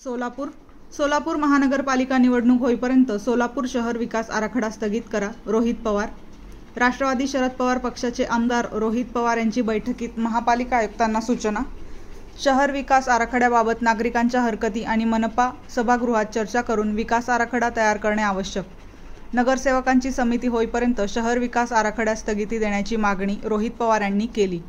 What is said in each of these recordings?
सोलापूर महानगरपालिका निवडणूक होईपर्यंत सोलापूर शहर विकास आराखडा स्थगित करा, रोहित पवार। राष्ट्रवादी शरद पवार पक्षाचे आमदार रोहित पवार यांची बैठकीत महापालिका आयुक्तांना सूचना। शहर विकास आराखड्याबाबत नागरिकांच्या हरकती आणि मनपा सभागृहात चर्चा करून विकास आराखडा तयार करणे आवश्यक। नगरसेवकांची समिती होईपर्यंत शहर विकास आराखड्यास स्थगिती देण्याची मागणी रोहित पवार यांनी केली।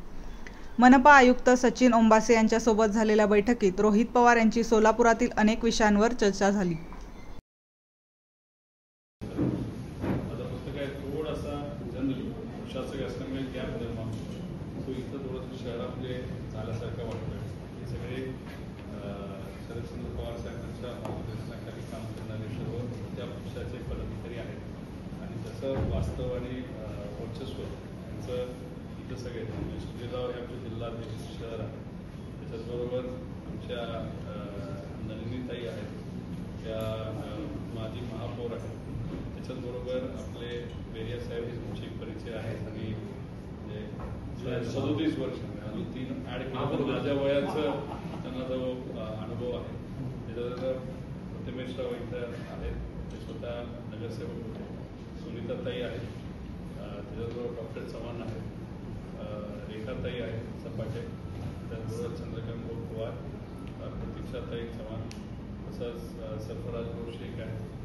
मनपा आयुक्त सचिन ओंबासे यांच्यासोबत झालेल्या बैठकीत रोहित पवार यांची सोलापुरातील अनेक विषयांवर चर्चा झाली। पवार साहेबांच्या मार्गदर्शनाखाली काम करणारे सर्व त्या पक्षाचे पदाधिकारी आहेत आणि त्याचं वास्तव आणि वर्चस्व यांचं इथं सगळे सुजयराव हे आमचे जिल्हाध्यक्ष शहर आहे, त्याच्याचबरोबर आमच्या नलिनीताई आहेत, त्या माजी महापौर आहेत, त्याच्याचबरोबर आपले बेरिया साहेब हे तुमचे परिचय आहेत आणि म्हणजे 37 वर्ष अजून 3 ॲड केलं तर माझ्या वयाचं त्यांना जो अनुभव आहे। त्याच्यानंतर प्रतिमेशराव इथं आहेत, ते स्वतः नगरसेवक होते, सुनीताताई आहेत, त्याच्याबरोबर डॉक्टर चव्हाण आहेत, रेखाताई आहेत सपाटे, त्याचबरोबर चंद्रकांत पवार, प्रतीक्षाताई चव्हाण, तसंच सरफराज शेख आहेत,